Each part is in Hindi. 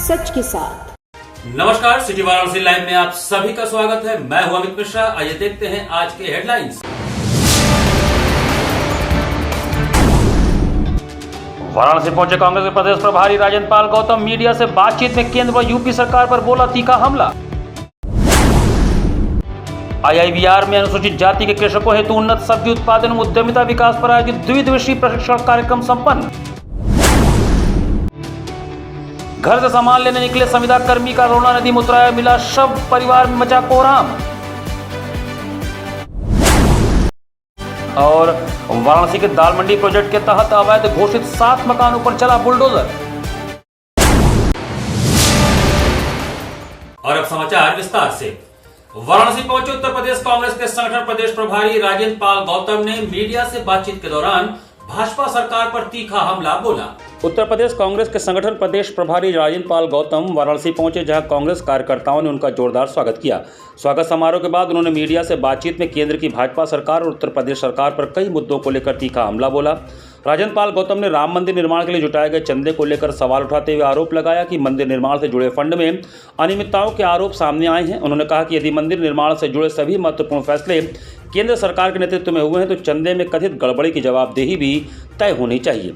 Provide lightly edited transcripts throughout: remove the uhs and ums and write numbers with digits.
सच के साथ। नमस्कार, सिटी वाराणसी लाइव में आप सभी का स्वागत है। मैं हूं अमित मिश्रा। आइए देखते हैं आज के हेडलाइंस। वाराणसी पहुंचे कांग्रेस के प्रदेश प्रभारी राजेंद्र पाल गौतम। मीडिया से बातचीत में केंद्र व यूपी सरकार पर बोला तीखा हमला। आईआईबीआर में अनुसूचित जाति के कृषकों हेतु उन्नत सब्जी उत्पादन एवं उद्यमिता विकास पर आयोजित द्विदिवसीय प्रशिक्षण कार्यक्रम संपन्न। घर से सामान लेने निकले संविदा कर्मी का रोना नदी में उतराया मिला शव, परिवार में मचा कोहराम। और वाराणसी के दाल मंडी प्रोजेक्ट के तहत अवैध घोषित 7 मकानों पर चला बुलडोजर। और अब समाचार विस्तार से। वाराणसी पहुंचे उत्तर प्रदेश कांग्रेस के संगठन प्रदेश प्रभारी राजेंद्र पाल गौतम ने मीडिया से बातचीत के दौरान भाजपा सरकार पर तीखा हमला बोला। उत्तर प्रदेश कांग्रेस के संगठन प्रदेश प्रभारी राजेंद्र पाल गौतम वाराणसी पहुंचे, जहां कांग्रेस कार्यकर्ताओं ने उनका जोरदार स्वागत किया। स्वागत समारोह के बाद उन्होंने मीडिया से बातचीत में केंद्र की भाजपा सरकार और उत्तर प्रदेश सरकार पर कई मुद्दों को लेकर तीखा हमला बोला। राजेंद्र पाल गौतम ने राम मंदिर निर्माण के लिए जुटाए गए चंदे को लेकर सवाल उठाते हुए आरोप लगाया कि मंदिर निर्माण से जुड़े फंड में अनियमितताओं के आरोप सामने आए हैं। उन्होंने कहा कि यदि मंदिर निर्माण से जुड़े सभी महत्वपूर्ण फैसले केंद्र सरकार के नेतृत्व में हुए हैं तो चंदे में कथित गड़बड़ी की जवाबदेही भी तय होनी चाहिए।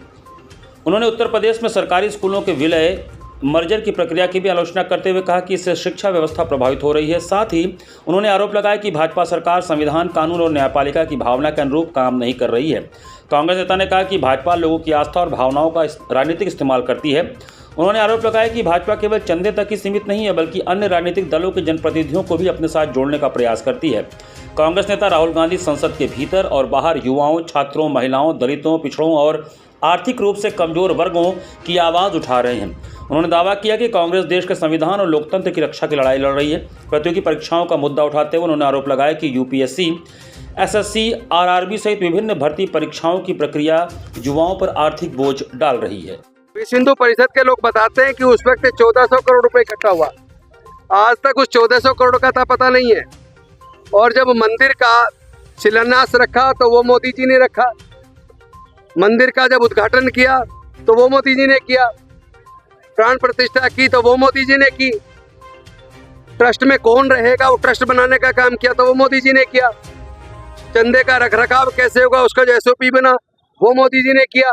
उन्होंने उत्तर प्रदेश में सरकारी स्कूलों के विलय मर्जर की प्रक्रिया की भी आलोचना करते हुए कहा कि इससे शिक्षा व्यवस्था प्रभावित हो रही है। साथ ही उन्होंने आरोप लगाया कि भाजपा सरकार संविधान, कानून और न्यायपालिका की भावना के अनुरूप काम नहीं कर रही है। कांग्रेस नेता ने कहा कि भाजपा लोगों की आस्था और भावनाओं का राजनीतिक इस्तेमाल करती है। उन्होंने आरोप लगाया कि भाजपा केवल चंदे तक ही सीमित नहीं है बल्कि अन्य राजनीतिक दलों के जनप्रतिनिधियों को भी अपने साथ जोड़ने का प्रयास करती है। कांग्रेस नेता राहुल गांधी संसद के भीतर और बाहर युवाओं, छात्रों, महिलाओं, दलितों, पिछड़ों और आर्थिक रूप से कमजोर वर्गों की आवाज़ उठा रहे हैं। उन्होंने दावा किया कि कांग्रेस देश के संविधान और लोकतंत्र की रक्षा की लड़ाई लड़ रही है। प्रतियोगी परीक्षाओं का मुद्दा उठाते हुए उन्होंने आरोप लगाया कि यूपीएससी, एसएससी, आरआरबी सहित विभिन्न भर्ती परीक्षाओं की प्रक्रिया युवाओं पर आर्थिक बोझ डाल रही है। विश्व हिंदू परिषद के लोग बताते हैं कि उस वक्त 1400 करोड़ रुपए इकट्ठा हुआ। आज तक उस 1400 करोड़ का था पता नहीं है। और जब मंदिर का शिलान्यास रखा तो वो मोदी जी ने रखा। मंदिर का जब उद्घाटन किया तो वो मोदी जी ने किया। प्राण प्रतिष्ठा की तो वो मोदी जी ने की। ट्रस्ट में कौन रहेगा वो ट्रस्ट बनाने का काम किया तो वो मोदी जी ने किया। चंदे का रखरखाव कैसे होगा उसका जो एसओपी बना वो मोदी जी ने किया।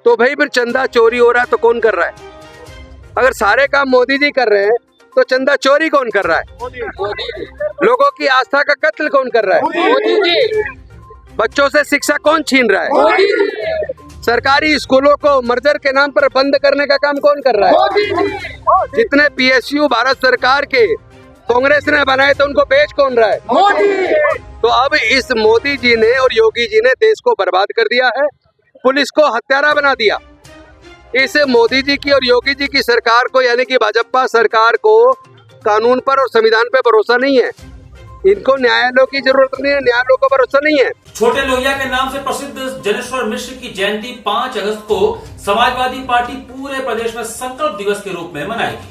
तो भाई फिर चंदा चोरी हो रहा है तो कौन कर रहा है? अगर सारे काम मोदी जी कर रहे हैं तो चंदा चोरी कौन कर रहा है? लोगों की आस्था का कत्ल कौन कर रहा है? मोदी जी। बच्चों से शिक्षा कौन छीन रहा है? मोदी जी। सरकारी स्कूलों को मर्जर के नाम पर बंद करने का काम कौन कर रहा है? मोदी जी। जितने पीएसयू भारत सरकार के कांग्रेस ने बनाए तो उनको बेच कौन रहा है? मोदी। तो अब इस मोदी जी ने और योगी जी ने देश को बर्बाद कर दिया है, पुलिस को हत्यारा बना दिया। इस मोदी जी की और योगी जी की सरकार को यानी कि भाजपा सरकार को कानून पर और संविधान पे भरोसा नहीं है। इनको न्यायालयों की जरूरत नहीं है, न्यायालयों का भरोसा नहीं है। छोटे लोहिया के नाम से प्रसिद्ध जनेश्वर मिश्र की जयंती 5 अगस्त को समाजवादी पार्टी पूरे प्रदेश में संकल्प दिवस के रूप में मनाएगी।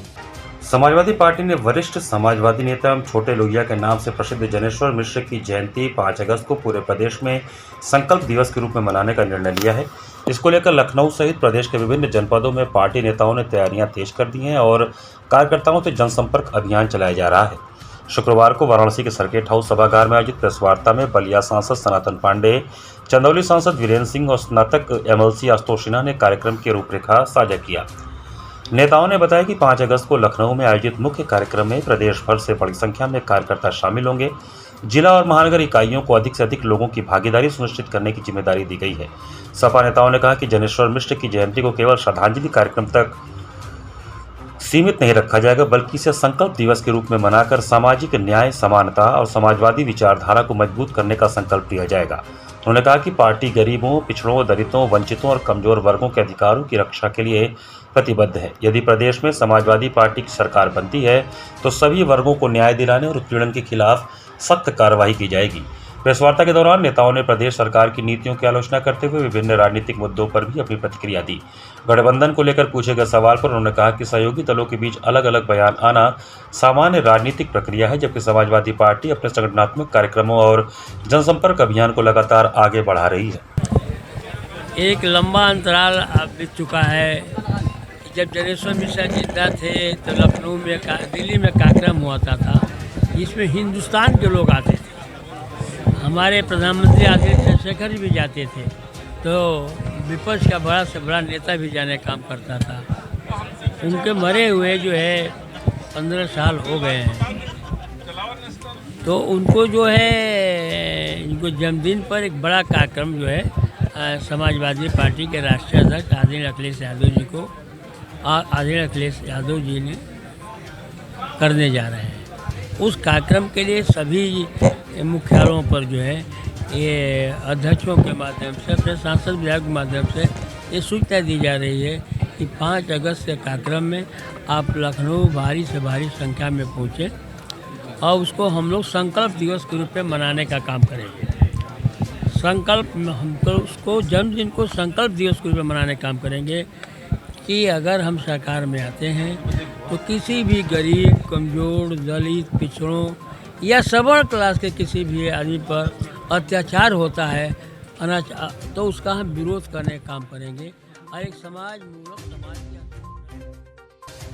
समाजवादी पार्टी ने वरिष्ठ समाजवादी नेता एवं छोटे लोहिया के नाम से प्रसिद्ध जनेश्वर मिश्र की जयंती 5 अगस्त को पूरे प्रदेश में संकल्प दिवस के रूप में मनाने का निर्णय लिया है। इसको लेकर लखनऊ सहित प्रदेश के विभिन्न जनपदों में पार्टी नेताओं ने तैयारियां तेज कर दी हैं और कार्यकर्ताओं से जनसंपर्क अभियान चलाया जा रहा है। शुक्रवार को वाराणसी के सर्किट हाउस सभागार में आयोजित प्रेस वार्ता में बलिया सांसद सनातन पांडे, चंदौली सांसद वीरेंद्र सिंह और स्नातक एमएलसी आशुतोष सिन्हा ने कार्यक्रम की रूपरेखा साझा किया। नेताओं ने बताया कि 5 अगस्त को लखनऊ में आयोजित मुख्य कार्यक्रम में प्रदेश भर से बड़ी संख्या में कार्यकर्ता शामिल होंगे। जिला और महानगर इकाइयों को अधिक से अधिक लोगों की भागीदारी सुनिश्चित करने की जिम्मेदारी दी गई है। सपा नेताओं ने कहा कि जनेश्वर मिश्र की जयंती को केवल श्रद्धांजलि कार्यक्रम तक सीमित नहीं रखा जाएगा बल्कि इसे संकल्प दिवस के रूप में मनाकर सामाजिक न्याय, समानता और समाजवादी विचारधारा को मजबूत करने का संकल्प लिया जाएगा। उन्होंने कहा कि पार्टी गरीबों, पिछड़ों, दलितों, वंचितों और कमजोर वर्गों के अधिकारों की रक्षा के लिए प्रतिबद्ध है। यदि प्रदेश में समाजवादी पार्टी की सरकार बनती है तो सभी वर्गों को न्याय दिलाने और उत्पीड़न के खिलाफ सख्त कार्रवाई की जाएगी। प्रेस वार्ता के दौरान नेताओं ने प्रदेश सरकार की नीतियों की आलोचना करते हुए विभिन्न राजनीतिक मुद्दों पर भी अपनी प्रतिक्रिया दी। गठबंधन को लेकर पूछे गए सवाल पर उन्होंने कहा कि सहयोगी दलों के बीच अलग अलग बयान आना सामान्य राजनीतिक प्रक्रिया है, जबकि समाजवादी पार्टी अपने संगठनात्मक कार्यक्रमों और जनसंपर्क अभियान को लगातार आगे बढ़ा रही है। एक लंबा अंतराल अब बीत चुका है जब जनेश्वर मिश्रा जिंदा थे तो लखनऊ में दिल्ली में कार्यक्रम हुआ था, जिसमें हिंदुस्तान के लोग आते थे। हमारे प्रधानमंत्री आदरणीय चंद्रशेखर भी जाते थे, तो विपक्ष का बड़ा से बड़ा नेता भी जाने काम करता था। उनके मरे हुए जो है 15 साल हो गए हैं, तो उनको जो है इनको जन्मदिन पर एक बड़ा कार्यक्रम जो है समाजवादी पार्टी के राष्ट्रीय अध्यक्ष आदरणीय अखिलेश यादव जी ने करने जा रहे हैं। उस कार्यक्रम के लिए सभी मुख्यालयों पर जो है ये अध्यक्षों के माध्यम से, अपने सांसद विधायक के माध्यम से ये सूचना दी जा रही है कि 5 अगस्त के कार्यक्रम में आप लखनऊ भारी से भारी संख्या में पहुँचें और उसको हम लोग संकल्प दिवस के रूप में मनाने का काम करेंगे। हमको उसको जन्मदिन को संकल्प दिवस के रूप में मनाने का काम करेंगे कि अगर हम सरकार में आते हैं तो किसी भी गरीब, कमज़ोर, दलित, पिछड़ों या सवर्ण क्लास के किसी भी आदमी पर अत्याचार होता है, तो उसका हम विरोध करने का काम करेंगे और एक समाज मूलक समाज की।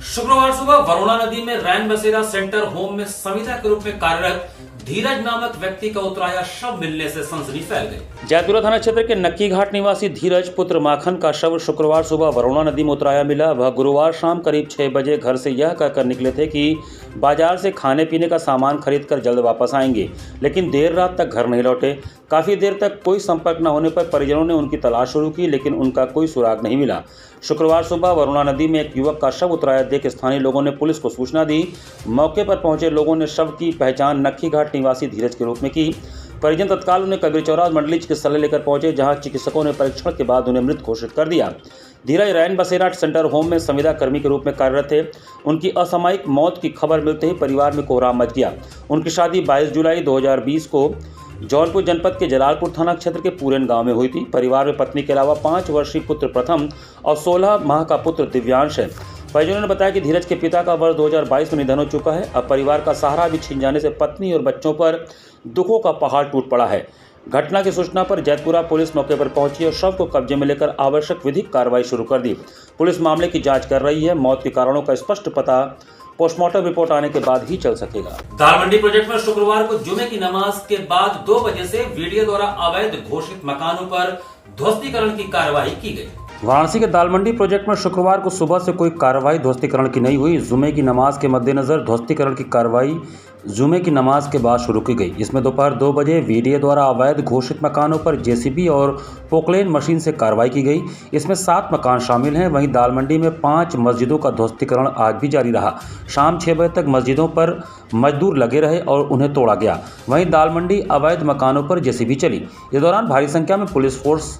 शुक्रवार सुबह वरुणा नदी में रैन बसेरा सेंटर होम में संविदा के रूप में कार्यरत धीरज नामक व्यक्ति का उतराया शव मिलने से सनसनी फैल गई। जैतपुरा थाना क्षेत्र के नक्की घाट निवासी धीरज पुत्र माखन का शव शुक्रवार सुबह वरुणा नदी में उतराया मिला। वह गुरुवार शाम करीब 6 बजे घर से यह कहकर निकले थे कि बाजार से खाने पीने का सामान खरीदकर जल्द वापस आएंगे, लेकिन देर रात तक घर नहीं लौटे। काफी देर तक कोई संपर्क न होने पर परिजनों ने उनकी तलाश शुरू की, लेकिन उनका कोई सुराग नहीं मिला। शुक्रवार सुबह वरुणा नदी में एक युवक का शव उतराया देख स्थानीय लोगों ने पुलिस को सूचना दी। मौके पर पहुंचे लोगों ने शव की पहचान नक्की घाट निवासी धीरज के रूप में की। परिजन तत्काल उन्हें कबीर चौराहा मंडलीय चिकित्सालय लेकर पहुंचे, जहां चिकित्सकों ने परीक्षण के बाद उन्हें मृत घोषित कर दिया। धीरज रैन बसेरा सेंटर होम में संविदा कर्मी के रूप में कार्यरत थे। उनकी असामयिक मौत की खबर मिलते ही परिवार में कोहराम मच गया। उनकी शादी 22 जुलाई 2020 को जौनपुर जनपद के जलालपुर थाना क्षेत्र के पूरन गांव में हुई थी। परिवार में पत्नी के अलावा 5 वर्षीय पुत्र प्रथम और 16 माह का पुत्र दिव्यांश है। परिजनों ने बताया कि धीरज के पिता का वर्ष 2022 में निधन हो चुका है। अब परिवार का सहारा भी छिन जाने से पत्नी और बच्चों पर दुखों का पहाड़ टूट पड़ा है। घटना की सूचना पर जैतपुरा पुलिस मौके पर पहुंची और शव को कब्जे में लेकर आवश्यक विधिक कार्रवाई शुरू कर दी। पुलिस मामले की जांच कर रही है। मौत के कारणों का स्पष्ट पता पोस्टमार्टम रिपोर्ट आने के बाद ही चल सकेगा। दालमंडी प्रोजेक्ट में शुक्रवार को जुमे की नमाज के बाद 2 बजे से वीडियो द्वारा अवैध घोषित मकानों पर ध्वस्तीकरण की कार्रवाई की गई। वाराणसी के दालमंडी प्रोजेक्ट में शुक्रवार को सुबह से कोई कार्रवाई ध्वस्तीकरण की नहीं हुई। जुमे की नमाज के मद्देनजर ध्वस्तीकरण की कार्रवाई जुमे की नमाज के बाद शुरू की गई। इसमें दोपहर 2 बजे वीडियो द्वारा अवैध घोषित मकानों पर जेसीबी और पोकलेन मशीन से कार्रवाई की गई। इसमें 7 मकान शामिल हैं। वहीं दालमंडी में 5 मस्जिदों का ध्वस्तीकरण आज भी जारी रहा। शाम 6 बजे तक मस्जिदों पर मजदूर लगे रहे और उन्हें तोड़ा गया। वहीं दालमंडी अवैध मकानों पर जेसीबी चली। इस दौरान भारी संख्या में पुलिस फोर्स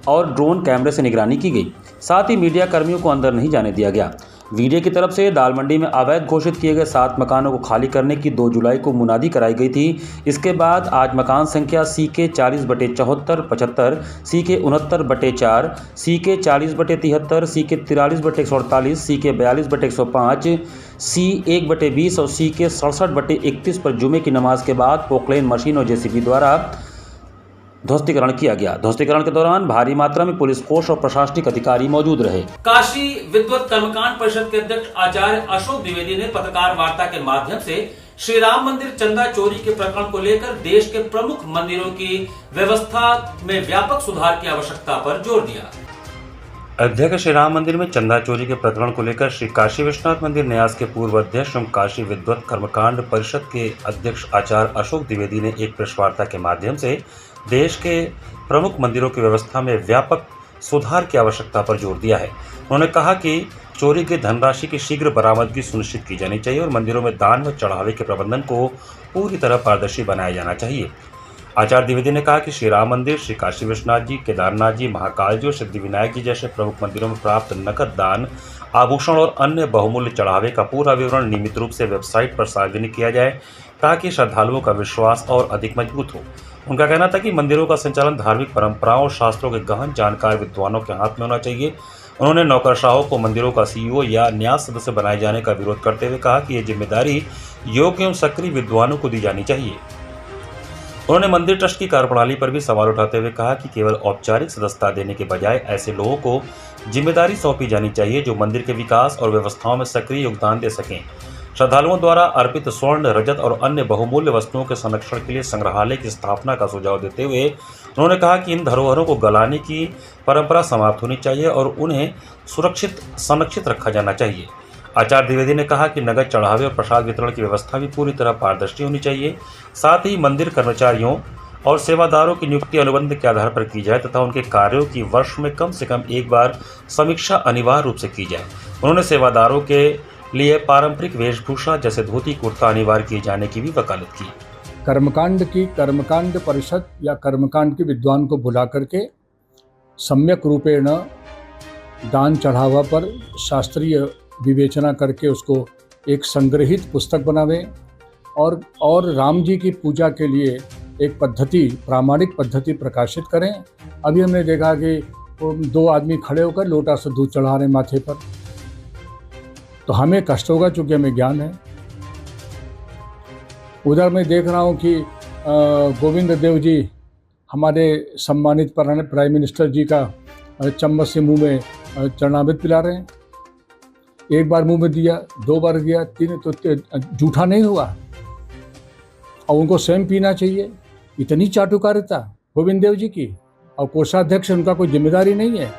और ड्रोन कैमरे से निगरानी की गई। साथ ही मीडिया कर्मियों को अंदर नहीं जाने दिया गया। वीडियो की तरफ से दालमंडी में अवैध घोषित किए गए 7 मकानों को खाली करने की 2 जुलाई को मुनादी कराई गई थी। इसके बाद आज मकान संख्या CK 40/74 75, CK 69/4, CK 40/73, CK 43/148, CK 42/105, C 1/20 और CK 67/31 पर जुमे की नमाज के बाद पोकलेन मशीन और जेसीबी द्वारा ध्वस्तीकरण किया गया। ध्वस्तीकरण के दौरान भारी मात्रा में पुलिस फोर्स और प्रशासनिक अधिकारी मौजूद रहे। काशी विद्वत कर्मकांड परिषद के अध्यक्ष आचार्य अशोक द्विवेदी ने पत्रकार वार्ता के माध्यम से श्री राम मंदिर चंदा चोरी के प्रकरण को लेकर देश के प्रमुख मंदिरों की व्यवस्था में व्यापक सुधार की आवश्यकता पर जोर दिया। अध्यक्ष श्री राम मंदिर में चंदा चोरी के प्रकरण को लेकर श्री काशी विश्वनाथ मंदिर न्यास के पूर्व अध्यक्ष एवं काशी विद्वत कर्मकांड परिषद के अध्यक्ष आचार्य अशोक द्विवेदी ने एक प्रेस वार्ता के माध्यम से देश के प्रमुख मंदिरों की व्यवस्था में व्यापक सुधार की आवश्यकता पर जोर दिया है। उन्होंने कहा कि चोरी की धनराशि की शीघ्र बरामदगी सुनिश्चित की जानी चाहिए और मंदिरों में दान व चढ़ावे के प्रबंधन को पूरी तरह पारदर्शी बनाया जाना चाहिए। आचार्य द्विवेदी ने कहा कि श्री राम मंदिर, श्री काशी विश्वनाथ जी, केदारनाथ जी, महाकाल जी और सिद्धिविनायक जी जैसे प्रमुख मंदिरों में प्राप्त नकद दान, आभूषण और अन्य बहुमूल्य चढ़ावे का पूरा विवरण नियमित रूप से वेबसाइट पर सार्वजनिक किया जाए ताकि श्रद्धालुओं का विश्वास और अधिक मजबूत हो। उनका कहना था कि मंदिरों का संचालन धार्मिक परंपराओं और शास्त्रों के गहन जानकार विद्वानों के हाथ में होना चाहिए। उन्होंने नौकरशाहों को मंदिरों का CEO या न्यास सदस्य बनाए जाने का विरोध करते हुए कहा कि ये जिम्मेदारी योग्य एवं सक्रिय विद्वानों को दी जानी चाहिए। उन्होंने मंदिर ट्रस्ट की कार्यप्रणाली पर भी सवाल उठाते हुए कहा कि केवल औपचारिक सदस्यता देने के बजाय ऐसे लोगों को जिम्मेदारी सौंपी जानी चाहिए जो मंदिर के विकास और व्यवस्थाओं में सक्रिय योगदान दे सकें। श्रद्धालुओं द्वारा अर्पित स्वर्ण, रजत और अन्य बहुमूल्य वस्तुओं के संरक्षण के लिए संग्रहालय की स्थापना का सुझाव देते हुए उन्होंने कहा कि इन धरोहरों को गलाने की परंपरा समाप्त होनी चाहिए और उन्हें सुरक्षित संरक्षित रखा जाना चाहिए। आचार्य द्विवेदी ने कहा कि नगद चढ़ावे और प्रसाद वितरण की व्यवस्था भी पूरी तरह पारदर्शी होनी चाहिए। साथ ही मंदिर कर्मचारियों और सेवादारों की नियुक्ति अनुबंध के आधार पर की जाए तथा उनके कार्यों की वर्ष में कम से कम एक बार समीक्षा अनिवार्य रूप से की जाए। उन्होंने सेवादारों के लिए पारंपरिक वेशभूषा जैसे धोती कुर्ता अनिवार्य किए जाने की भी वकालत की। कर्मकांड परिषद या कर्मकांड के विद्वान को बुला करके सम्यक रूपेण दान चढ़ावा पर शास्त्रीय विवेचना करके उसको एक संग्रहित पुस्तक बनावें और राम जी की पूजा के लिए एक पद्धति, प्रामाणिक पद्धति प्रकाशित करें। अभी हमने देखा कि 2 आदमी खड़े होकर लोटा से दूध चढ़ा रहे माथे पर, तो हमें कष्ट होगा चूँकि हमें ज्ञान है। उधर मैं देख रहा हूँ कि गोविंद देव जी हमारे सम्मानित प्राइम मिनिस्टर जी का चम्मच से मुंह में चरणामृत पिला रहे हैं। एक बार मुंह में दिया, 2 बार दिया, 3, तो जूठा नहीं हुआ और उनको स्वयं पीना चाहिए। इतनी चाटुकारिता गोविंद देव जी की, और कोषाध्यक्ष उनका कोई जिम्मेदारी नहीं है।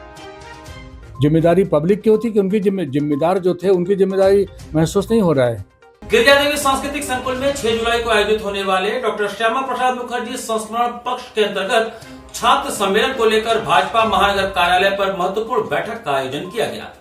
जिम्मेदारी पब्लिक की होती कि उनकी जिम्मेदार जो थे उनकी जिम्मेदारी महसूस नहीं हो रहा है। गिरिजा देवी सांस्कृतिक संकुल में 6 जुलाई को आयोजित होने वाले डॉक्टर श्यामा प्रसाद मुखर्जी संस्मरण पक्ष के अंतर्गत छात्र सम्मेलन को लेकर भाजपा महानगर कार्यालय पर महत्वपूर्ण बैठक का आयोजन किया गया।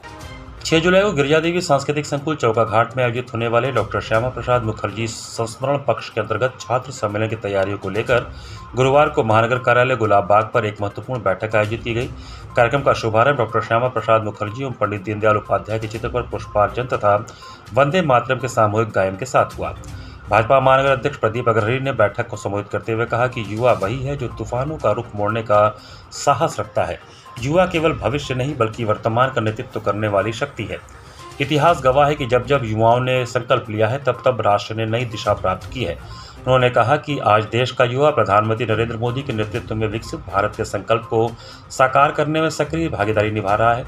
6 जुलाई को गिरिजा देवी सांस्कृतिक संकुल चौका घाट में आयोजित होने वाले डॉक्टर श्यामा प्रसाद मुखर्जी संस्मरण पक्ष के अंतर्गत छात्र सम्मेलन की तैयारियों को लेकर गुरुवार को महानगर कार्यालय गुलाब बाग पर एक महत्वपूर्ण बैठक आयोजित की गई। कार्यक्रम का शुभारंभ डॉक्टर श्यामा प्रसाद मुखर्जी एवं पंडित दीनदयाल उपाध्याय के चित्र पर पुष्पार्चन तथा वंदे मातरम के सामूहिक गायन के साथ हुआ। भाजपा महानगर अध्यक्ष प्रदीप अग्रहरि ने बैठक को संबोधित करते हुए कहा कि युवा वही है जो तूफानों का रुख मोड़ने का साहस रखता है। युवा केवल भविष्य नहीं बल्कि वर्तमान का नेतृत्व करने वाली शक्ति है। इतिहास गवाह है कि जब जब युवाओं ने संकल्प लिया है तब तब राष्ट्र ने नई दिशा प्राप्त की है। उन्होंने कहा कि आज देश का युवा प्रधानमंत्री नरेंद्र मोदी के नेतृत्व में विकसित भारत के संकल्प को साकार करने में सक्रिय भागीदारी निभा रहा है।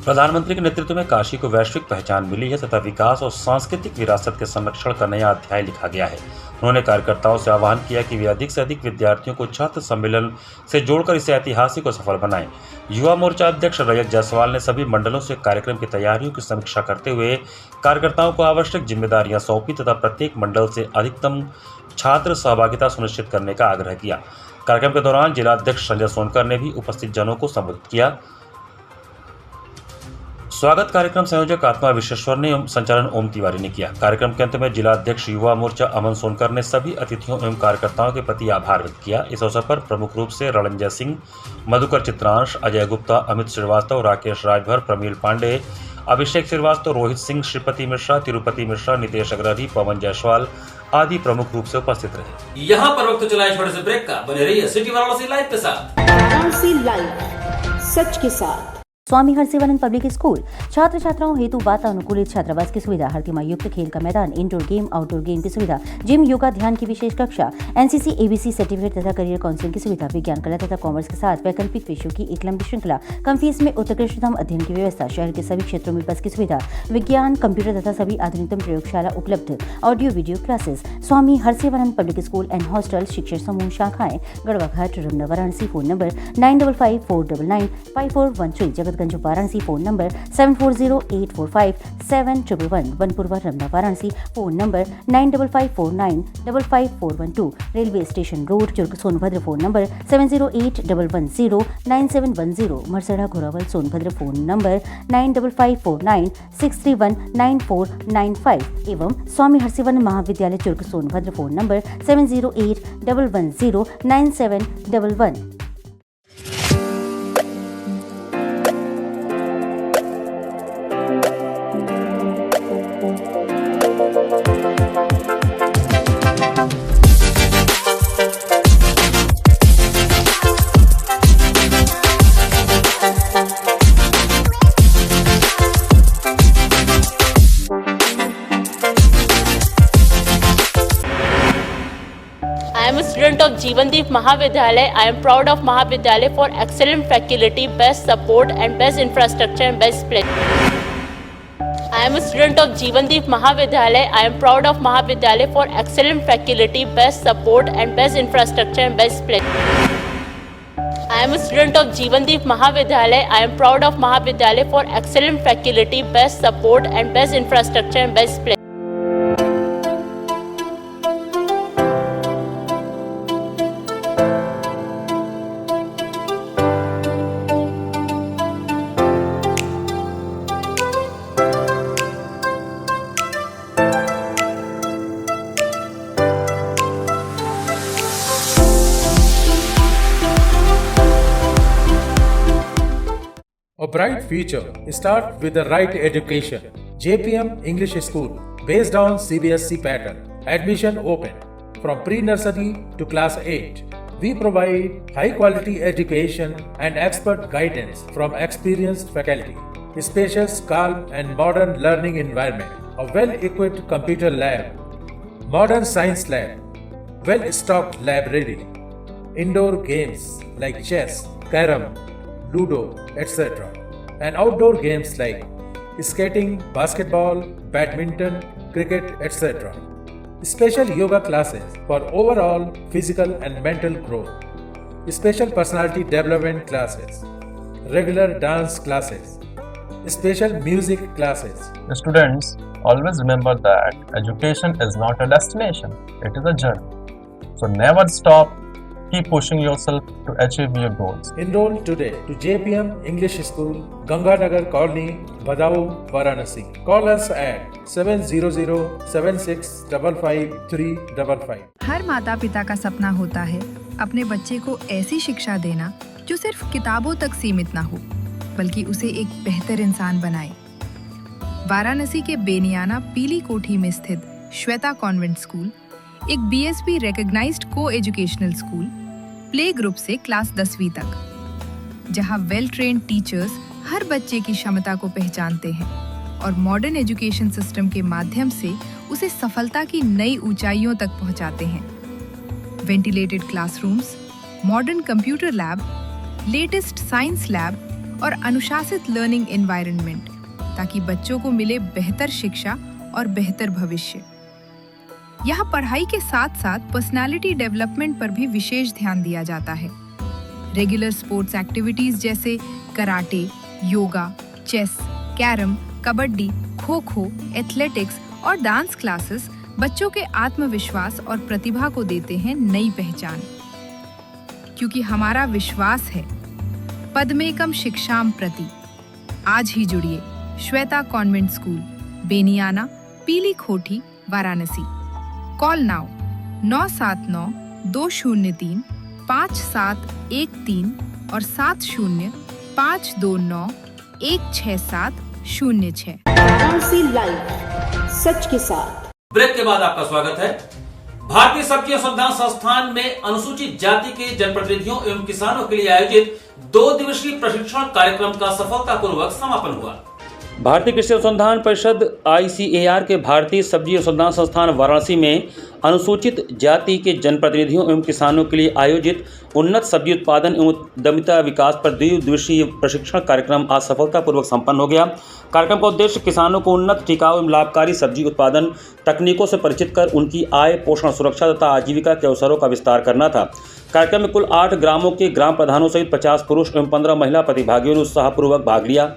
प्रधानमंत्री के नेतृत्व में काशी को वैश्विक पहचान मिली है तथा विकास और सांस्कृतिक विरासत के संरक्षण का नया अध्याय लिखा गया है। उन्होंने कार्यकर्ताओं से आह्वान किया कि वे अधिक से अधिक विद्यार्थियों को छात्र सम्मेलन से जोड़कर इसे ऐतिहासिक और सफल बनाएं। युवा मोर्चा अध्यक्ष रजत जायसवाल ने सभी मंडलों से कार्यक्रम की तैयारियों की समीक्षा करते हुए कार्यकर्ताओं को आवश्यक जिम्मेदारियां सौंपी तथा प्रत्येक मंडल से अधिकतम छात्र सहभागिता सुनिश्चित करने का आग्रह किया। कार्यक्रम के दौरान जिला अध्यक्ष संजय सोनकर ने भी उपस्थित जनों को संबोधित किया। स्वागत कार्यक्रम संयोजक आत्मा विश्वेश्वर ने संचालन ओम तिवारी ने किया। कार्यक्रम के अंत में जिला अध्यक्ष युवा मोर्चा अमन सोनकर ने सभी अतिथियों एवं कार्यकर्ताओं के प्रति आभार व्यक्त किया। इस अवसर पर प्रमुख रूप से रणंजय सिंह, मधुकर चित्रांश, अजय गुप्ता, अमित श्रीवास्तव, राकेश राजभर, प्रमील पांडे, अभिषेक श्रीवास्तव, रोहित सिंह, श्रीपति मिश्रा, तिरुपति मिश्रा, नितेश अग्रहरि, पवन जायसवाल आदि प्रमुख रूप से उपस्थित रहे। यहाँ पर वक्त चला छोटे से ब्रेक का, बने रहिए सिटी वाराणसी लाइव के साथ। वाराणसी लाइव, सच के साथ। स्वामी हरसिवानंद पब्लिक स्कूल छात्र छात्राओं हेतु वातानुकूलित छात्रावास की सुविधा, हर युक्त खेल का मैदान, इंडोर गेम आउटडोर गेम की सुविधा, जिम, योगा, ध्यान की विशेष कक्षा, एनसीसी एबीसी सर्टिफिकेट तथा करियर काउंसलिंग की सुविधा, विज्ञान कला तथा कॉमर्स के साथ वैकल्पिक विषयों की एक लंबी श्रृंखला, कम फीस में उत्कृष्टतम अध्ययन की व्यवस्था, शहर के सभी क्षेत्रों में बस की सुविधा, विज्ञान, कंप्यूटर तथा सभी आधुनिकतम प्रयोगशाला उपलब्ध, audio video classes. Swami Harsivanand public school and hostel, शिक्षण समूह, शाखाएं Garhwa Ghat, Ramna, Varanasi. Phone number 9554995413, Jagatganj Varanasi. Phone number 7408457111, Vanpurwa, Ramna, Varanasi. Phone number 9554955412, railway station road, Churk, Sonbhadra. Phone number 7081109710, Marsada, Ghorawal, Sonbhadra. Phone number 955496319495 एवं स्वामी हरसिवानंद महाविद्यालय, Churk, Sonbhadra. Phone number 7081109711। I am a student of Jeevandeep Mahavidyalaya. I am proud of Mahavidyalaya for excellent faculty, best support and best infrastructure and best place. I am a student of Jeevandeep Mahavidyalaya. I am proud of Mahavidyalaya for excellent faculty, best support and best infrastructure and best place. I am a student of Jeevandeep Mahavidyalaya. I am proud of Mahavidyalaya for excellent faculty, best support and best infrastructure and best place. A bright future starts with the right education. JPM English School, based on CBSE pattern. Admission open from pre-nursery to class 8. We provide high-quality education and expert guidance from experienced faculty. Spacious, calm and modern learning environment. A well-equipped computer lab. Modern science lab. Well-stocked library. Indoor games like chess, carom, Ludo, etc. And outdoor games like skating, basketball, badminton, cricket, etc. Special yoga classes for overall physical and mental growth. Special personality development classes. Regular dance classes. Special music classes. The students always remember that education is not a destination, it is a journey. So never stop. Keep pushing yourself to achieve your goals. Enroll today to JPM English School, Ganganagar Colony, Badaun, Varanasi. Call us at 700-7655-355. हर माता पिता का सपना होता है अपने बच्चे को ऐसी शिक्षा देना जो सिर्फ किताबों तक सीमित ना हो, बल्कि उसे एक बेहतर इंसान बनाए। वाराणसी के बेनियाना पीली कोठी में स्थित श्वेता कॉन्वेंट स्कूल एक BSB रिकॉग्नाइज्ड को एजुकेशनल स्कूल, प्ले ग्रुप से क्लास 10वीं तक, जहां वेल ट्रेन्ड टीचर्स हर बच्चे की क्षमता को पहचानते हैं और मॉडर्न एजुकेशन सिस्टम के माध्यम से उसे सफलता की नई ऊंचाइयों तक पहुंचाते हैं। Ventilated classrooms, modern computer lab, latest science lab और अनुशासित लर्निंग एनवायरनमेंट, ताकि बच्चों को मिले बेहतर शिक्षा और बेहतर भविष्य। यहाँ पढ़ाई के साथ साथ पर्सनालिटी डेवलपमेंट पर भी विशेष ध्यान दिया जाता है। रेगुलर स्पोर्ट्स एक्टिविटीज जैसे karate, yoga, chess, carrom, kabaddi, kho kho, athletics और डांस क्लासेस बच्चों के आत्मविश्वास और प्रतिभा को देते हैं नई पहचान। क्योंकि हमारा विश्वास है पद्मेकम शिक्षाम प्रति। आज ही जुड़िए श्वेता कॉन्वेंट स्कूल, बेनियाना, पीली कोठी, वाराणसी। कॉल नाउ 979-203-5713 और 70-529-16706। वाराणसी लाइव, सच के साथ। ब्रेक के बाद आपका स्वागत है। भारतीय सब्जी अनुसंधान संस्थान में अनुसूचित जाति के जनप्रतिनिधियों एवं किसानों के लिए आयोजित 2 दिवसीय प्रशिक्षण कार्यक्रम का सफलतापूर्वक समापन हुआ। भारतीय कृषि अनुसंधान परिषद ICAR के भारतीय सब्जी अनुसंधान संस्थान वाराणसी में अनुसूचित जाति के जनप्रतिनिधियों एवं किसानों के लिए आयोजित उन्नत सब्जी उत्पादन एवं उद्यमिता विकास पर 2 दिवसीय प्रशिक्षण कार्यक्रम आज सफलतापूर्वक संपन्न हो गया। कार्यक्रम का उद्देश्य किसानों को उन्नत, टिकाऊ एवं लाभकारी सब्जी उत्पादन तकनीकों से परिचित कर उनकी आय, पोषण, सुरक्षा तथा आजीविका के अवसरों का विस्तार करना था। कार्यक्रम में कुल 8 ग्रामों के ग्राम प्रधानों सहित 50 पुरुष एवं 15 महिला प्रतिभागियों ने उत्साहपूर्वक भाग लिया।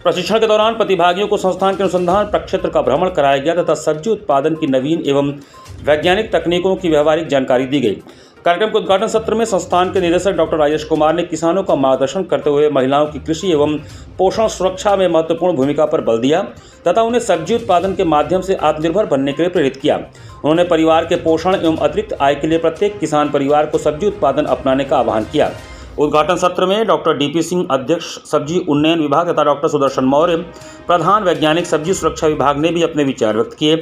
प्रशिक्षण के दौरान प्रतिभागियों को संस्थान के अनुसंधान प्रक्षेत्र का भ्रमण कराया गया तथा सब्जी उत्पादन की नवीन एवं वैज्ञानिक तकनीकों की व्यवहारिक जानकारी दी गई। कार्यक्रम के उद्घाटन सत्र में संस्थान के निदेशक डॉक्टर राजेश कुमार ने किसानों का मार्गदर्शन करते हुए महिलाओं की कृषि एवं पोषण सुरक्षा में महत्वपूर्ण भूमिका पर बल दिया तथा उन्हें सब्जी उत्पादन के माध्यम से आत्मनिर्भर बनने के लिए प्रेरित किया। उन्होंने परिवार के पोषण एवं अतिरिक्त आय के लिए प्रत्येक किसान परिवार को सब्जी उत्पादन अपनाने का आह्वान किया। उद्घाटन सत्र में डॉक्टर DP सिंह, अध्यक्ष सब्जी उन्नयन विभाग तथा डॉक्टर सुदर्शन मौर्य, प्रधान वैज्ञानिक सब्जी सुरक्षा विभाग ने भी अपने विचार व्यक्त किए।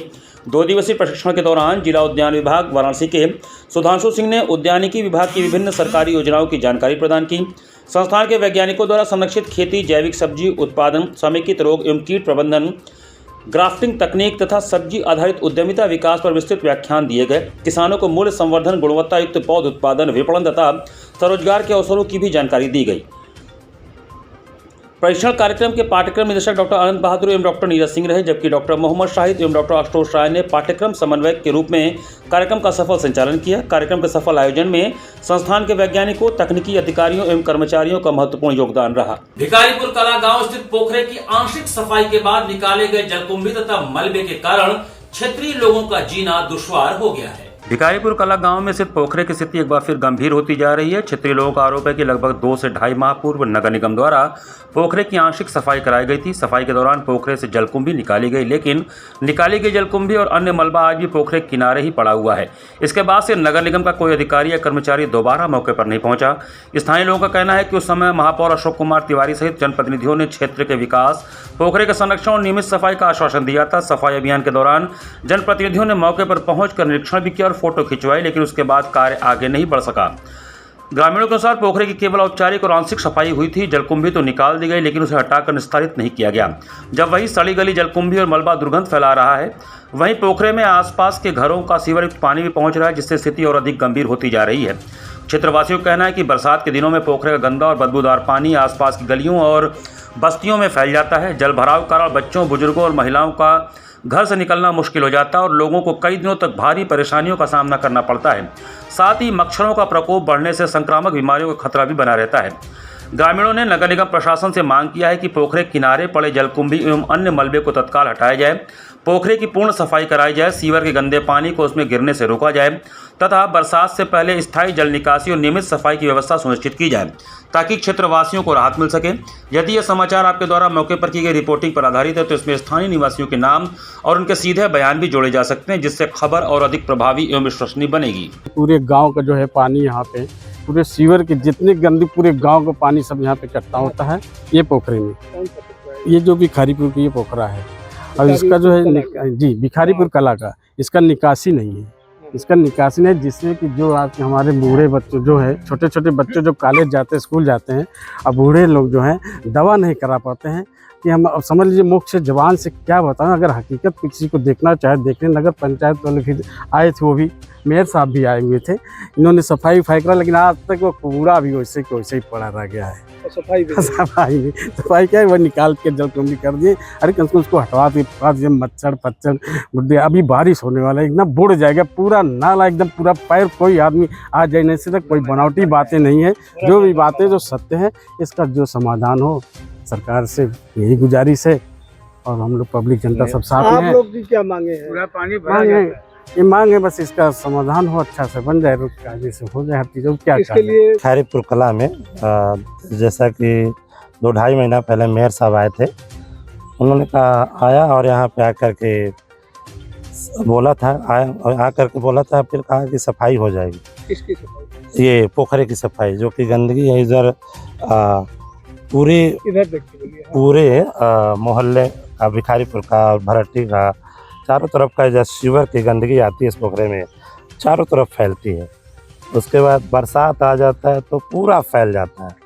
2 दिवसीय प्रशिक्षण के दौरान जिला उद्यान विभाग वाराणसी के सुधांशु सिंह ने उद्यानिकी विभाग की विभिन्न सरकारी योजनाओं की जानकारी प्रदान की। संस्थान के वैज्ञानिकों द्वारा संरक्षित खेती, जैविक सब्जी उत्पादन, समेकित रोग एवं कीट प्रबंधन, ग्राफ्टिंग तकनीक तथा सब्जी आधारित उद्यमिता विकास पर विस्तृत व्याख्यान दिए गए। किसानों को मूल्य संवर्धन, गुणवत्ता युक्त पौध उत्पादन, विपणन तथा स्वरोजगार के अवसरों की भी जानकारी दी गई। प्रशिक्षण कार्यक्रम के पाठ्यक्रम निदेशक डॉक्टर अनंत बहादुर एवं डॉक्टर नीरज सिंह रहे, जबकि डॉक्टर मोहम्मद शाहिद एवं डॉक्टर आशुतोष राय ने पाठ्यक्रम समन्वयक के रूप में कार्यक्रम का सफल संचालन किया। कार्यक्रम के सफल आयोजन में संस्थान के वैज्ञानिकों, तकनीकी अधिकारियों एवं कर्मचारियों का महत्वपूर्ण योगदान रहा। भिखारीपुर कला गांव स्थित पोखरे की आंशिक सफाई के बाद निकाले गए जलकुंभी तथा मलबे के कारण क्षेत्रीय लोगों का जीना दुश्वार हो गया है। भिखारीपुर कला गांव में स्थित पोखरे की स्थिति एक बार फिर गंभीर होती जा रही है। क्षेत्रीय लोगों का आरोप है कि लगभग 2 से ढाई माह पूर्व नगर निगम द्वारा पोखरे की आंशिक सफाई कराई गई थी। सफाई के दौरान पोखरे से जलकुंभी निकाली गई, लेकिन निकाली गई जलकुंभी और अन्य मलबा आज भी पोखरे के किनारे ही पड़ा हुआ है। इसके बाद से नगर निगम का कोई अधिकारी या कर्मचारी दोबारा मौके पर नहीं पहुंचा। स्थानीय लोगों का कहना है कि उस समय महापौर अशोक कुमार तिवारी सहित जनप्रतिनिधियों ने क्षेत्र के विकास, पोखरे के संरक्षण और नियमित सफाई का आश्वासन दिया था। सफाई अभियान के दौरान जनप्रतिनिधियों ने मौके पर पहुंचकर निरीक्षण भी किया और फोटो खिंचवाई, लेकिन उसके बाद कार्य आगे नहीं बढ़ सका। ग्रामीणों के अनुसार पोखरे की केवल औपचारिक और आंशिक सफाई हुई थी। जलकुंभी तो निकाल दी गई, लेकिन उसे हटाकर निस्तारित नहीं किया गया। जब वही सड़ी गली जलकुंभी और मलबा दुर्गंध फैला रहा है, वहीं पोखरे में आसपास के घरों का सीवरयुक्त पानी भी पहुंच रहा है, जिससे स्थिति और अधिक गंभीर होती जा रही है। क्षेत्रवासियों का कहना है कि बरसात के दिनों में पोखरे का गंदा और बदबूदार पानी आसपास की गलियों और बस्तियों में फैल जाता है। जल भराव के कारण बच्चों, बुजुर्गों और महिलाओं का घर से निकलना मुश्किल हो जाता है और लोगों को कई दिनों तक भारी परेशानियों का सामना करना पड़ता है। साथ ही मच्छरों का प्रकोप बढ़ने से संक्रामक बीमारियों का खतरा भी बना रहता है। ग्रामीणों ने नगर निगम प्रशासन से मांग किया है कि पोखरे किनारे पड़े जलकुंभी एवं अन्य मलबे को तत्काल हटाया जाए, पोखरे की पूर्ण सफाई कराई जाए, सीवर के गंदे पानी को उसमें गिरने से रोका जाए तथा बरसात से पहले स्थायी जल निकासी और नियमित सफाई की व्यवस्था सुनिश्चित की जाए, ताकि क्षेत्रवासियों को राहत मिल सके। यदि यह समाचार आपके द्वारा मौके पर की गई रिपोर्टिंग पर आधारित है, तो इसमें स्थानीय निवासियों के नाम और उनके सीधे बयान भी जोड़े जा सकते हैं, जिससे खबर और अधिक प्रभावी एवं विश्वसनीय बनेगी। पूरे गांव का जो है पानी यहाँ पे, पूरे सीवर के जितने गंदी पूरे गांव का पानी सब यहाँ पे इकट्ठा होता है ये पोखरे में। ये जो भिखारीपुर की ये पोखरा है और इसका जो है जी भिखारीपुर कला का, इसका निकासी नहीं है। इसका निकासी नहीं, जिससे कि जो आज हमारे बूढ़े बच्चे जो है, छोटे छोटे बच्चे जो कॉलेज जाते हैं, स्कूल जाते हैं, और बूढ़े लोग जो हैं दवा नहीं करा पाते हैं। कि हम अब समझ लीजिए मुख से जबान से क्या बताएं, अगर हकीकत किसी को देखना चाहे देखने। नगर पंचायत वाले फिर आए थे, वो भी मेयर साहब भी आए हुए थे, इन्होंने सफाई करा, लेकिन आज तक वो पूरा भी वैसे के वैसे ही पड़ा रह गया है। सफाई क्या है, वो निकाल के जलकुंभी कर दिए। अरे कम से कम उसको हटवा दिए, मच्छर पच्छर गुड्डे। अभी बारिश होने वाला है, एकदम बुड़ जाएगा पूरा नाला, एकदम पूरा पैर कोई आदमी आ जाए नहीं सकता। कोई बनावटी बातें नहीं है, जो भी बातें जो सत्य है, इसका जो समाधान हो सरकार से यही गुजारिश है। और हम लोग पब्लिक जनता सब साथ में। आप लोग की क्या मांगे हैं? पूरा पानी मांगे ये मांगे बस इसका समाधान हो, अच्छा से बन जाए, आगे से हो जाए हर चीज़। क्या इसके लिए भिखारीपुर कला में जैसा कि 2-2.5 महीना पहले मेयर साहब आए थे, उन्होंने कहा आया और यहाँ पे आकर के बोला था, आकर के बोला था, फिर कहा कि सफाई हो जाएगी। किसकी सफाई? ये पोखरे की सफाई, जो कि गंदगी है इधर पूरे मोहल्ले का, भिखारीपुर का और भरट्टी का, चारों तरफ का जब सीवर की गंदगी आती है इस पोखरे में, चारों तरफ फैलती है। उसके बाद बरसात आ जाता है तो पूरा फैल जाता है।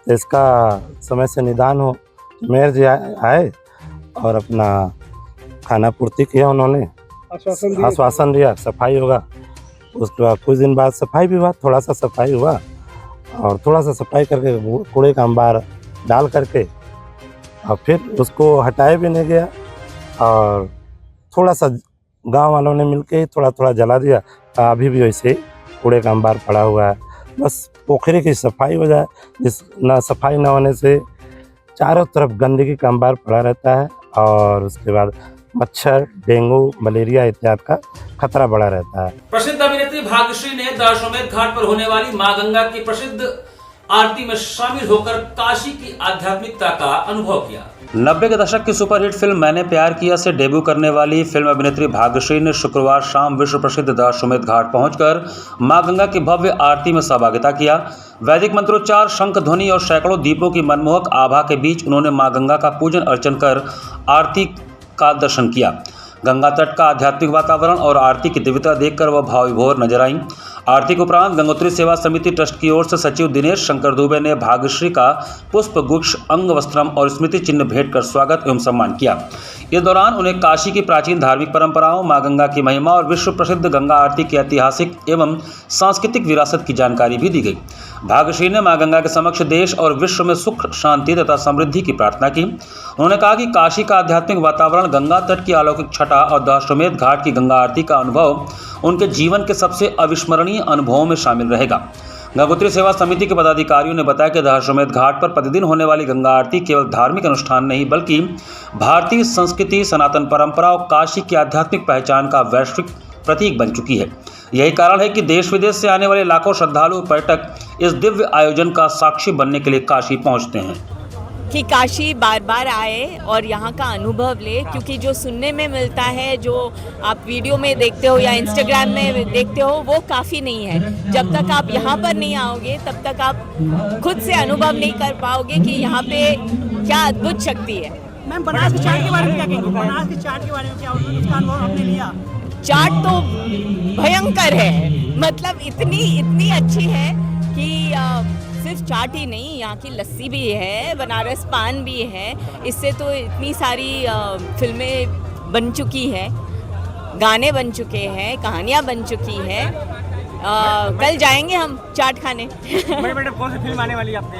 तो इसका समय से निदान हो। मेयर जी आए और अपना खाना पूर्ति किया, उन्होंने आश्वासन दिया सफाई होगा। उसके बाद कुछ दिन बाद सफाई भी हुआ, थोड़ा सा सफाई हुआ और थोड़ा सा सफाई करके कूड़े का अंबार डाल करके और फिर उसको हटाया भी नहीं गया और थोड़ा सा गांव वालों ने मिलके थोड़ा थोड़ा जला दिया। अभी भी वैसे कूड़े का अंबार पड़ा हुआ है। बस पोखरे की सफाई हो जाए, जिस ना सफाई न होने से चारों तरफ गंदगी का अंबार पड़ा रहता है और उसके बाद मच्छर, डेंगू, मलेरिया इत्यादि का खतरा बढ़ा रहता है। प्रसिद्ध अभिनेत्री भाग्यश्री ने दशाश्वमेध घाट पर होने वाली मां गंगा की प्रसिद्ध आरती में शामिल होकर काशी की आध्यात्मिकता का अनुभव किया। 90 के दशक की सुपरहिट फिल्म मैंने प्यार किया से डेब्यू करने वाली फिल्म अभिनेत्री भाग्यश्री ने शुक्रवार शाम विश्व प्रसिद्ध दशाश्वमेध घाट पहुंचकर मां गंगा की भव्य आरती में सहभागिता किया। वैदिक मंत्रोच्चार, शंख ध्वनि और सैकड़ों दीपों की मनमोहक आभा के बीच उन्होंने मां गंगा का पूजन अर्चन कर आरती का दर्शन किया। गंगा तट का आध्यात्मिक वातावरण और आरती की दिव्यता देखकर वह भाव विभोर नजर आईं। आरती के उपरांत गंगोत्री सेवा समिति ट्रस्ट की ओर से सचिव दिनेश शंकर दुबे ने भाग्यश्री का पुष्प गुच्छ, अंग वस्त्रम और स्मृति चिन्ह भेंट कर स्वागत एवं सम्मान किया। इस दौरान उन्हें काशी की प्राचीन धार्मिक परंपराओं, मां गंगा की महिमा और विश्व प्रसिद्ध गंगा आरती की ऐतिहासिक एवं सांस्कृतिक विरासत की जानकारी भी दी गई। भाग्यश्री ने मां गंगा के समक्ष देश और विश्व में सुख, शांति तथा समृद्धि की प्रार्थना की। उन्होंने कहा कि काशी का आध्यात्मिक वातावरण, गंगा तट की अलौकिक छटा और दशाश्वमेध घाट की गंगा आरती का अनुभव उनके जीवन के सबसे अविस्मरणीय अनुभवों में शामिल रहेगा। गंगोत्री सेवा समिति के पदाधिकारियों ने बताया कि दशाश्वमेध घाट पर प्रतिदिन होने वाली गंगा आरती केवल धार्मिक अनुष्ठान नहीं बल्कि भारतीय संस्कृति, सनातन परंपरा और काशी की आध्यात्मिक पहचान का वैश्विक प्रतीक बन चुकी है। यही कारण है कि देश विदेश से आने वाले लाखों श्रद्धालु और पर्यटक इस दिव्य आयोजन का साक्षी बनने के लिए काशी पहुंचते हैं। कि काशी बार बार आए और यहाँ का अनुभव ले, क्योंकि जो सुनने में मिलता है, जो आप वीडियो में देखते हो या इंस्टाग्राम में देखते हो, वो काफ़ी नहीं है। जब तक आप यहाँ पर नहीं आओगे तब तक आप खुद से अनुभव नहीं कर पाओगे कि यहाँ पे क्या अद्भुत शक्ति है। मैम, बनारस की चाट के बारे में क्या कहेंगे? बनारस की चाट के बारे में क्या उसका अनुभव आपने लिया? चाट तो भयंकर है, मतलब इतनी अच्छी है कि सिर्फ चाट ही नहीं, यहाँ की लस्सी भी है, बनारस पान भी है। इससे तो इतनी सारी फिल्में बन चुकी हैं, गाने बन चुके हैं, कहानियाँ बन चुकी हैं। कल जाएंगे हम चाट खाने। मैडम, कौन सी फिल्म आने वाली है आपने?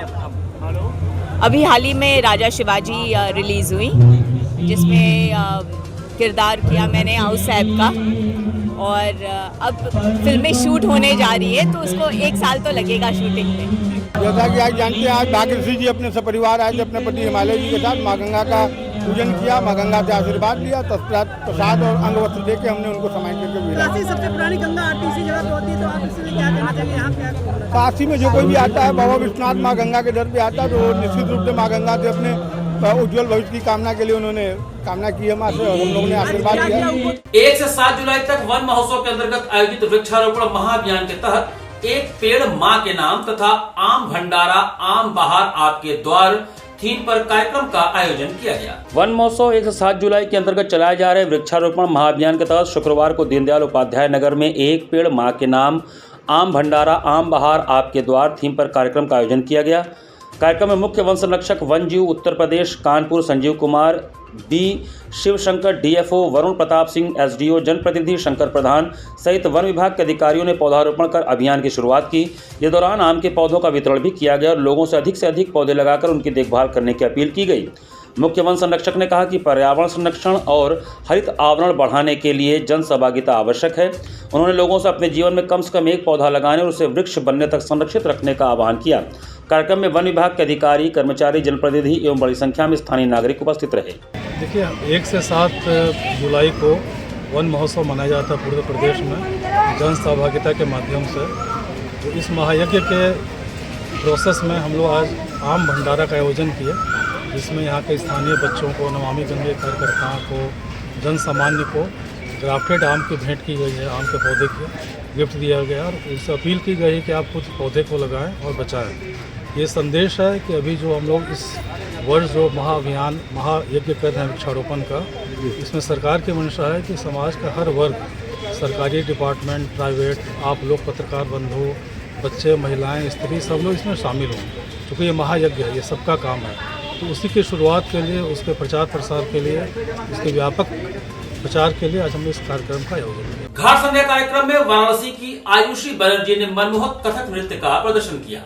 अभी हाल ही में राजा शिवाजी रिलीज़ हुई, जिसमें किरदार किया मैंने आउस साहब का, और अब फिल्में शूट होने जा रही है, तो उसको 1 साल तो लगेगा शूटिंग में। जैसा कि आज जानते हैं, आज भाग्यश्री जी अपने सपरिवार आए थे अपने पति हिमालय जी के साथ, माँ गंगा का पूजन किया, माँ गंगा से आशीर्वाद लिया, तत्पश्चात प्रसाद और अंग वस्त्र देके हमने उनको सम्मानित करके भेजा। काशी सबसे पुरानी गंगा आरती इसी जगह पे होती है, तो आप इसलिए क्या कहना चाहेंगे? यहाँ क्या काशी में जो कोई भी आता है, बाबा विश्वनाथ माँ गंगा के दर पे आता है, तो निश्चित रूप से माँ गंगा से अपने उज्जवल भविष्य की कामना के लिए उन्होंने कामना की है माँ से, और हम लोगों ने आशीर्वाद दिया। 1 से 7 जुलाई तक वन महोत्सव के अंतर्गत आयोजित वृक्षारोपण महाअभियान के तहत एक पेड़ मां के नाम तथा आम भंडारा आम बहार आपके द्वार थीम पर कार्यक्रम का आयोजन किया गया। वन महोत्सव 1 से 7 जुलाई के अंतर्गत चलाए जा रहे वृक्षारोपण महाअभियान के तहत शुक्रवार को दीनदयाल उपाध्याय नगर में एक पेड़ मां के नाम आम भंडारा आम बहार आपके द्वार थीम पर कार्यक्रम का आयोजन किया गया। कार्यक्रम में मुख्य वन संरक्षक वन जीव Uttar Pradesh Kanpur Sanjeev Kumar, B Shivshankar DFO, Varun Pratap Singh SDO, जनप्रतिनिधि शंकर प्रधान सहित वन विभाग के अधिकारियों ने पौधारोपण कर अभियान की शुरुआत की। इस दौरान आम के पौधों का वितरण भी किया गया और लोगों से अधिक पौधे लगाकर उनकी देखभाल करने की अपील की गई। मुख्य वन संरक्षक ने कहा कि पर्यावरण संरक्षण और हरित आवरण बढ़ाने के लिए जन सहभागिता आवश्यक है। उन्होंने लोगों से अपने जीवन में कम से कम एक पौधा लगाने और उसे वृक्ष बनने तक संरक्षित रखने का आह्वान किया। कार्यक्रम में वन विभाग के अधिकारी, कर्मचारी, जनप्रतिनिधि एवं बड़ी संख्या में स्थानीय नागरिक उपस्थित रहे। देखिए, 1 से 7 जुलाई को वन महोत्सव मनाया जाता है पूरे प्रदेश में जन सहभागिता के माध्यम से। तो इस महायज्ञ के प्रोसेस में हम लोग आज आम भंडारा का आयोजन किया, जिसमें यहाँ के स्थानीय बच्चों को, नमामि गंगे कार्यकर्ताओं को, जन सामान्य को ग्राफ्टेड आम की भेंट की गई है। आम के पौधे की गिफ्ट दिया गया और इससे अपील की गई है कि आप खुद पौधे को लगाएं और बचाएं। ये संदेश है कि अभी जो हम लोग इस वर्ष जो महाअभियान महायज्ञ कर रहे हैं वृक्षारोपण का, इसमें सरकार की मंशा है कि समाज का हर वर्ग, सरकारी डिपार्टमेंट, प्राइवेट, आप लोग पत्रकार बंधु, बच्चे, महिलाएं, स्त्री, सब लोग इसमें शामिल हों, क्योंकि ये महायज्ञ है, ये सबका काम है। तो उसी की शुरुआत के लिए, उसके प्रचार प्रसार के लिए, उसके व्यापक प्रचार के लिए आज हमने इस कार्यक्रम का आयोजन किया। घाट संध्या कार्यक्रम में वाराणसी की आयुषी बनर्जी ने मनमोहक कथक नृत्य का प्रदर्शन किया।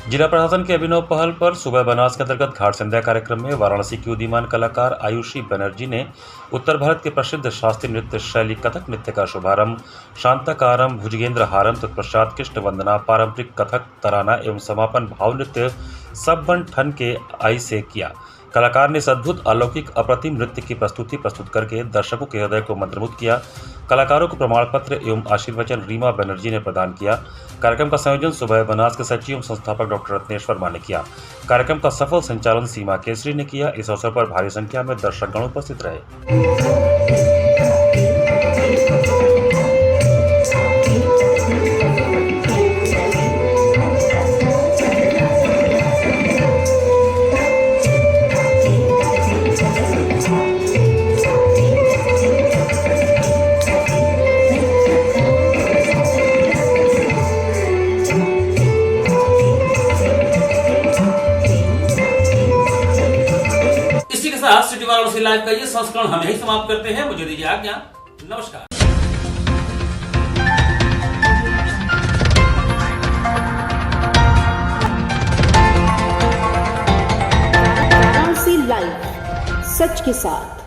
जिला प्रशासन के अभिनव पहल पर सुबह बनास के अंतर्गत घाट संध्या कार्यक्रम में वाराणसी की उदीयमान कलाकार आयुषी बनर्जी ने उत्तर भारत के प्रसिद्ध शास्त्रीय नृत्य शैली कथक नृत्य का शुभारंभ शांताकारम भुजगेंद्र हारम तत्पश्चात कृष्ण वंदना, पारंपरिक कथक तराना एवं समापन भाव नृत्य सब्बन ठन के आई से किया। कलाकार ने इस अद्भुत, अलौकिक, अप्रतिम नृत्य की प्रस्तुति प्रस्तुत करके दर्शकों के हृदय को मंत्रमुग्ध किया। कलाकारों को प्रमाण पत्र एवं आशीर्वचन रीमा बनर्जी ने प्रदान किया। कार्यक्रम का संयोजन सुबह बनास के सचिव एवं संस्थापक डॉक्टर रत्नेश वर्मा ने किया। कार्यक्रम का सफल संचालन सीमा केसरी ने किया। इस अवसर पर भारी संख्या में दर्शकगण उपस्थित रहे। सिटी वाराणसी लाइव लाइव का ये संस्करण हम यही समाप्त करते हैं। मुझे दीजिए आज्ञा, नमस्कार। वाराणसी लाइव, सच के साथ।